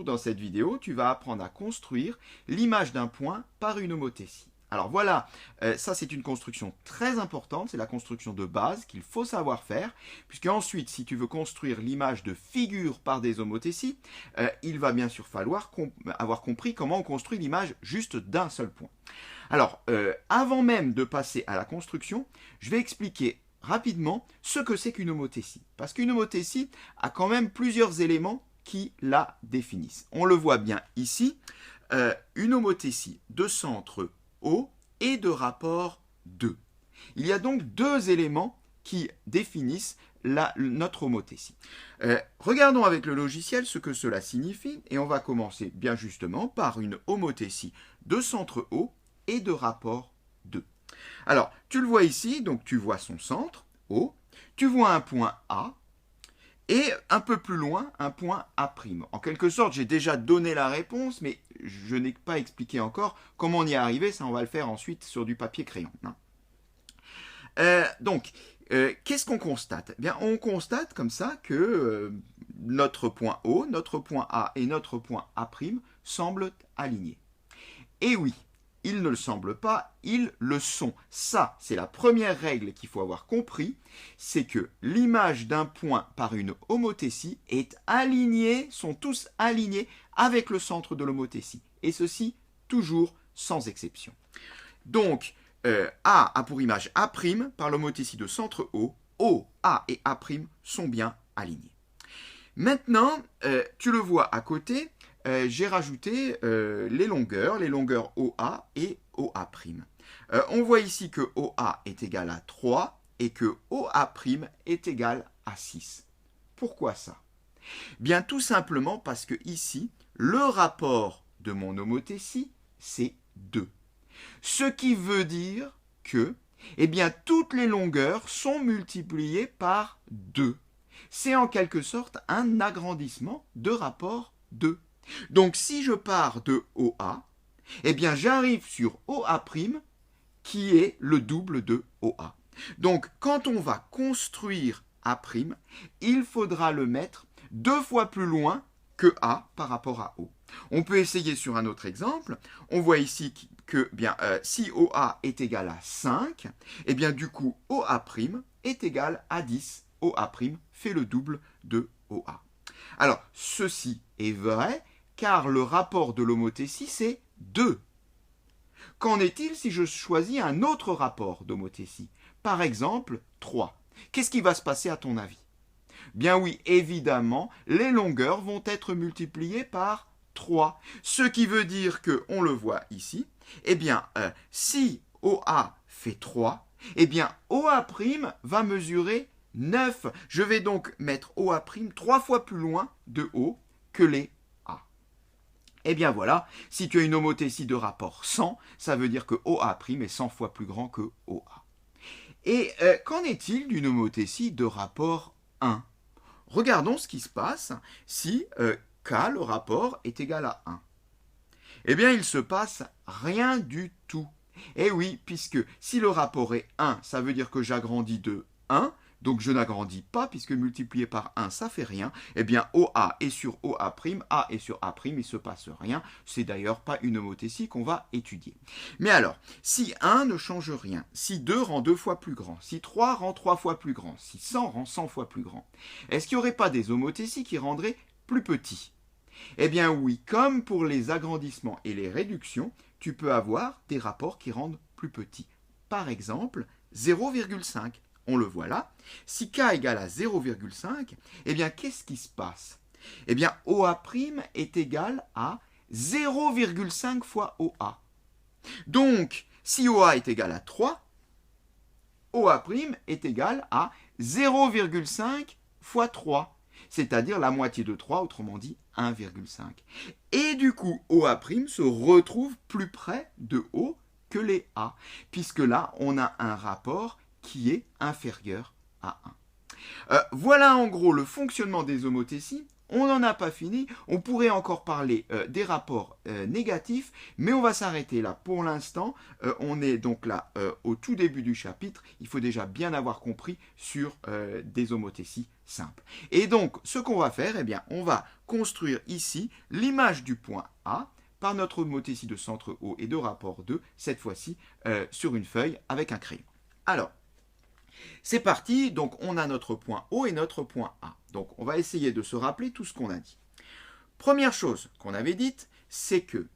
jours, dans cette vidéo, tu vas apprendre à construire l'image d'un point par une homothétie. Alors voilà, ça c'est une construction très importante, c'est la construction de base qu'il faut savoir faire, puisque ensuite, si tu veux construire l'image de figure par des homothéties, il va bien sûr falloir avoir compris comment on construit l'image juste d'un seul point. Alors, avant même de passer à la construction, je vais expliquer rapidement ce que c'est qu'une homothétie. Parce qu'une homothétie a quand même plusieurs éléments qui la définissent. On le voit bien ici, une homothétie de centre O et de rapport 2. Il y a donc deux éléments qui définissent notre homothétie. Regardons avec le logiciel ce que cela signifie et on va commencer bien justement par une homothétie de centre O et de rapport 2. Alors, tu le vois ici, donc tu vois son centre, O, tu vois un point A, et un peu plus loin, un point A'. En quelque sorte, j'ai déjà donné la réponse, mais je n'ai pas expliqué encore comment on y est arrivé, ça on va le faire ensuite sur du papier crayon. Qu'est-ce qu'on constate ? Eh bien, on constate comme ça que notre point O, notre point A et notre point A' semblent alignés. Et oui, ils ne le semblent pas, ils le sont. Ça, c'est la première règle qu'il faut avoir compris, c'est que l'image d'un point par une homothétie est alignée, sont tous alignés avec le centre de l'homothétie. Et ceci, toujours sans exception. Donc, A a pour image A' par l'homothétie de centre O, A et A' sont bien alignés. Maintenant, tu le vois à côté, j'ai rajouté les longueurs OA et OA'. On voit ici que OA est égal à 3 et que OA' est égal à 6. Pourquoi ça ? Bien tout simplement parce que ici, le rapport de mon homothétie, c'est 2. Ce qui veut dire que eh bien, toutes les longueurs sont multipliées par 2. C'est en quelque sorte un agrandissement de rapport 2. Donc si je pars de OA, eh bien j'arrive sur OA' qui est le double de OA. Donc quand on va construire A', il faudra le mettre 2 fois plus loin que A par rapport à O. On peut essayer sur un autre exemple. On voit ici que si OA est égal à 5, eh bien du coup OA' est égal à 10. OA' fait le double de OA. Alors ceci est vrai car le rapport de l'homothétie, c'est 2. Qu'en est-il si je choisis un autre rapport d'homothétie ? Par exemple, 3. Qu'est-ce qui va se passer à ton avis ? Bien oui, évidemment, les longueurs vont être multipliées par 3. Ce qui veut dire que, on le voit ici, eh bien, si OA fait 3, eh bien, OA' va mesurer 9. Je vais donc mettre OA' 3 fois plus loin de O que les Eh bien voilà, si tu as une homothétie de rapport 100, ça veut dire que OA' est 100 fois plus grand que OA. Et qu'en est-il d'une homothétie de rapport 1 ? Regardons ce qui se passe si K, le rapport, est égal à 1. Eh bien, il se passe rien du tout. Eh oui, puisque si le rapport est 1, ça veut dire que j'agrandis de 1, donc je n'agrandis pas, puisque multiplié par 1, ça fait rien. Eh bien, OA est sur OA', A est sur A', il ne se passe rien. C'est d'ailleurs pas une homothétie qu'on va étudier. Mais alors, si 1 ne change rien, si 2 rend 2 fois plus grand, si 3 rend 3 fois plus grand, si 100 rend 100 fois plus grand, est-ce qu'il n'y aurait pas des homothéties qui rendraient plus petits ? Eh bien oui, comme pour les agrandissements et les réductions, tu peux avoir des rapports qui rendent plus petits. Par exemple, 0,5. On le voit là. Si K égale à 0,5, eh bien qu'est-ce qui se passe ? Eh bien OA' est égal à 0,5 fois OA. Donc, si OA est égal à 3, OA' est égal à 0,5 fois 3. C'est-à-dire la moitié de 3, autrement dit 1,5. Et du coup, OA' se retrouve plus près de O que les A, puisque là, on a un rapport qui est inférieur à 1. Voilà en gros le fonctionnement des homothéties. On n'en a pas fini, on pourrait encore parler des rapports négatifs, mais on va s'arrêter là pour l'instant. On est donc là au tout début du chapitre, il faut déjà bien avoir compris sur des homothéties simples. Et donc ce qu'on va faire, eh bien, on va construire ici l'image du point A par notre homothétie de centre O et de rapport 2, cette fois-ci sur une feuille avec un crayon. Alors, c'est parti, donc on a notre point O et notre point A. Donc on va essayer de se rappeler tout ce qu'on a dit. Première chose qu'on avait dite, c'est que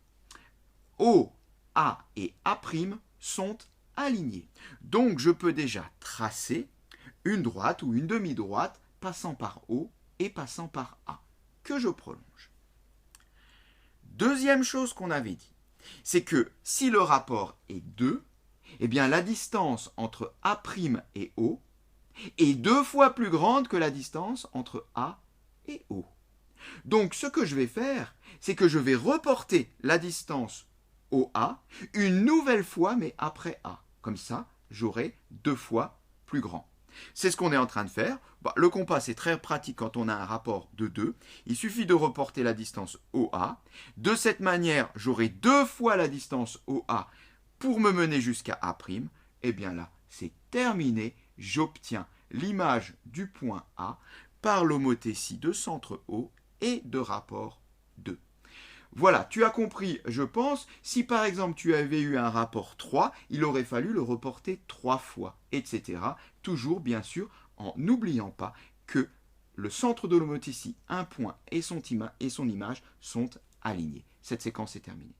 O, A et A' sont alignés. Donc je peux déjà tracer une droite ou une demi-droite passant par O et passant par A, que je prolonge. Deuxième chose qu'on avait dit, c'est que si le rapport est 2, eh bien la distance entre A' et O est 2 fois plus grande que la distance entre A et O. Donc ce que je vais faire, c'est que je vais reporter la distance OA une nouvelle fois, mais après A. Comme ça, j'aurai 2 fois plus grand. C'est ce qu'on est en train de faire. Le compas, c'est très pratique quand on a un rapport de 2. Il suffit de reporter la distance OA. De cette manière, j'aurai 2 fois la distance OA pour me mener jusqu'à A'. Et bien là, c'est terminé. J'obtiens l'image du point A par l'homothétie de centre O et de rapport 2. Voilà, tu as compris, je pense. Si par exemple tu avais eu un rapport 3, il aurait fallu le reporter 3 fois, etc. Toujours, bien sûr, en n'oubliant pas que le centre de l'homothétie, un point et son image sont alignés. Cette séquence est terminée.